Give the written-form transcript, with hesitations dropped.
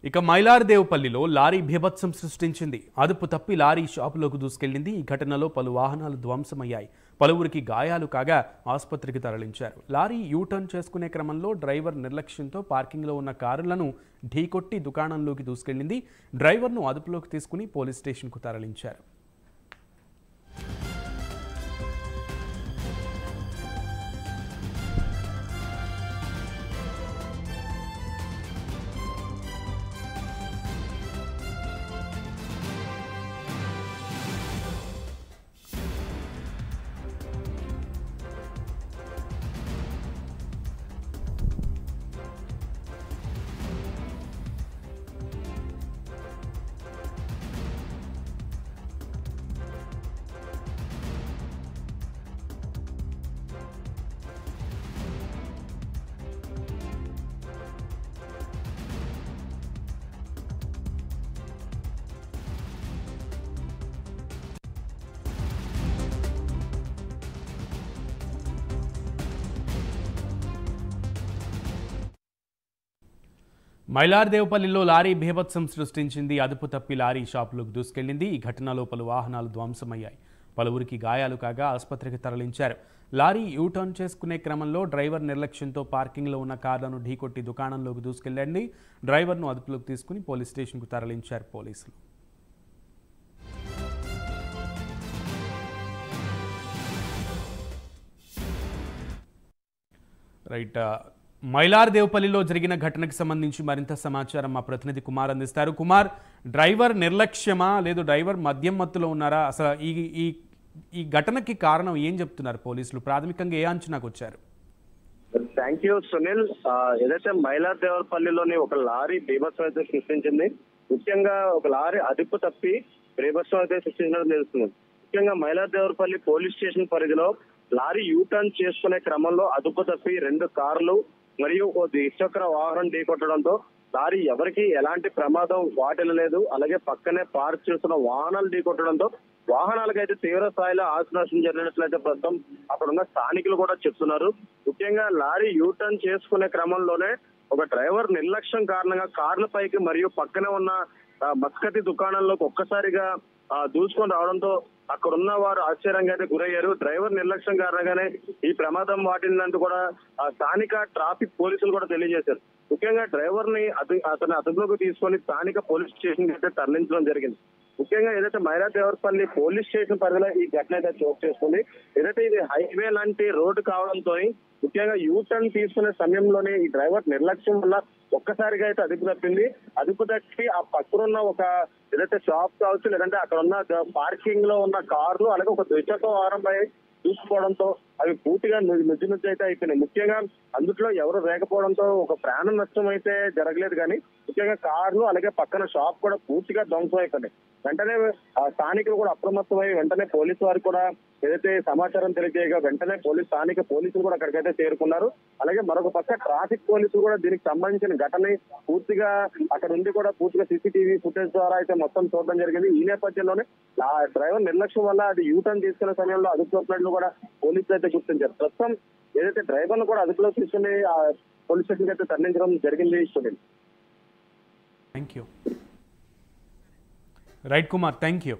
ఇక మైలార్దేవపల్లిలో లారీ బీభత్సం సృష్టించింది. అదుపు తప్పి లారీ షాపులోకి దూసుకెళ్లింది. ఈ ఘటనలో పలు వాహనాలు ధ్వంసమయ్యాయి. పలువురికి గాయాలు కాగా ఆసుపత్రికి తరలించారు. లారీ యూటర్న్ చేసుకునే క్రమంలో డ్రైవర్ నిర్లక్ష్యంతో పార్కింగ్లో ఉన్న కారులను ఢీకొట్టి దుకాణంలోకి దూసుకెళ్లింది. డ్రైవర్ను అదుపులోకి తీసుకుని పోలీస్ స్టేషన్కు తరలించారు. మైలార్దేవపల్లిలో లారీ బీభత్సం సృష్టించింది. అదుపు తప్పి లారీ షాపులోకి దూసుకెళ్లింది. ఈ ఘటనలో పలు వాహనాలు ధ్వంసమయ్యాయి. పలువురికి గాయాలు కాగా ఆసుపత్రికి తరలించారు. లారీ యూటర్న్ చేసుకునే క్రమంలో డ్రైవర్ నిర్లక్ష్యంతో పార్కింగ్లో ఉన్న కార్లను ఢీకొట్టి దుకాణంలోకి దూసుకెళ్లండి. డ్రైవర్ను అదుపులోకి తీసుకుని పోలీస్ స్టేషన్కు తరలించారు పోలీసులు. రైట్. మైలార్దేవపల్లిలో జరిగిన ఘటనకు సంబంధించి మరింత సమాచారం మా ప్రతినిధి కుమార్ అందిస్తారు. కుమార్, డ్రైవర్ నిర్లక్ష్యమా లేదు డ్రైవర్ మద్యం మత్తులో ఉన్నారా? అసలు ఈ ఈ ఈ ఘటనకి కారణం ఏం చెప్తున్నారు పోలీసులు? ప్రాథమికంగా ఏ అంచనాకు వచ్చారు? Thank you Sunil. ఏదైతే మైలార్దేవపల్లిలోని ఒక లారీ బీభత్సం అయితే సృష్టించింది. ముఖ్యంగా ఒక లారీ అదుపు తప్పి బీభత్సం అయితే సృష్టించడం తెలుస్తుంది. ముఖ్యంగా మైలార్దేవపల్లి పోలీస్ స్టేషన్ పరిధిలో లారీ యూటర్న్ చేసుకునే క్రమంలో అదుపు తప్పి 2 కార్లు మరియు ఓ ద్విచక్ర వాహనం ఢీకొట్టడంతో లారీ ఎవరికి ఎలాంటి ప్రమాదం వాటిల్లలేదు. అలాగే పక్కనే పార్క్ చేస్తున్న వాహనాలు ఢీకొట్టడంతో వాహనాలకైతే తీవ్ర స్థాయిలో ఆస్తి నష్టం జరిగినట్లయితే ప్రస్తుతం అక్కడ ఉన్న స్థానికులు కూడా చెప్తున్నారు. ముఖ్యంగా లారీ యూటర్న్ చేసుకునే క్రమంలోనే ఒక డ్రైవర్ నిర్లక్ష్యం కారణంగా కార్ల పైకి మరియు పక్కనే ఉన్న మస్కతి దుకాణంలోకి ఒక్కసారిగా దూసుకొని రావడంతో అక్కడ ఉన్న వారు ఆశ్చర్యంగా అయితే గురయ్యారు. డ్రైవర్ నిర్లక్ష్యం కారణంగానే ఈ ప్రమాదం వాటిందంటూ కూడా స్థానిక ట్రాఫిక్ పోలీసులు కూడా తెలియజేశారు. ముఖ్యంగా డ్రైవర్ ని అతని అదుపులోకి తీసుకొని స్థానిక పోలీస్ స్టేషన్ అయితే తరలించడం జరిగింది. ముఖ్యంగా ఏదైతే మైలార్దేవపల్లి పోలీస్ స్టేషన్ పరిధిలో ఈ ఘటన అయితే చోటు చేసుకుంది. ఏదైతే ఇది హైవే లాంటి రోడ్డు కావడంతో ముఖ్యంగా యూటర్న్ తీసుకునే సమయంలోనే ఈ డ్రైవర్ నిర్లక్ష్యం వల్ల ఒక్కసారిగా అయితే అదుపు తప్పింది. అదుపు తప్పి ఆ పక్కనున్న ఒక ఏదైతే షాప్ కావచ్చు, లేదంటే అక్కడ ఉన్న పార్కింగ్ లో ఉన్న కార్లు అలాగే ఒక ద్విచక్ర వాహనంపై చూసుకోవడంతో అవి పూర్తిగా నుజ్జు అయితే అయిపోయినాయి. ముఖ్యంగా అందులో ఎవరు లేకపోవడంతో ఒక ప్రాణ నష్టం అయితే జరగలేదు. కానీ ముఖ్యంగా కార్లు అలాగే పక్కన షాప్ కూడా పూర్తిగా ధ్వంసం అయిపోయినాయి. వెంటనే స్థానికులు కూడా అప్రమత్తమై వెంటనే పోలీసు వారికి కూడా ఏదైతే సమాచారం తెలియజేయగా వెంటనే స్థానిక పోలీసులు కూడా అక్కడికైతే చేరుకున్నారు. అలాగే మరొక పక్క ట్రాఫిక్ పోలీసులు కూడా దీనికి సంబంధించిన ఘటన పూర్తిగా అక్కడ ఉండి కూడా పూర్తిగా సీసీటీవీ ఫుటేజ్ ద్వారా అయితే మొత్తం చూడడం జరిగింది. ఈ నేపథ్యంలోనే ఆ డ్రైవర్ నిర్లక్ష్యం వల్ల అది యూటర్న్ తీసుకునే సమయంలో అదుపు తప్పినట్లు కూడా పోలీసులు అయితే గుర్తించారు. ప్రస్తుతం ఏదైతే డ్రైవర్ ను కూడా అదుపులో తీసుకుని పోలీస్ స్టేషన్ అయితే తరలించడం జరిగింది. Thank you. Right Kumar, thank you.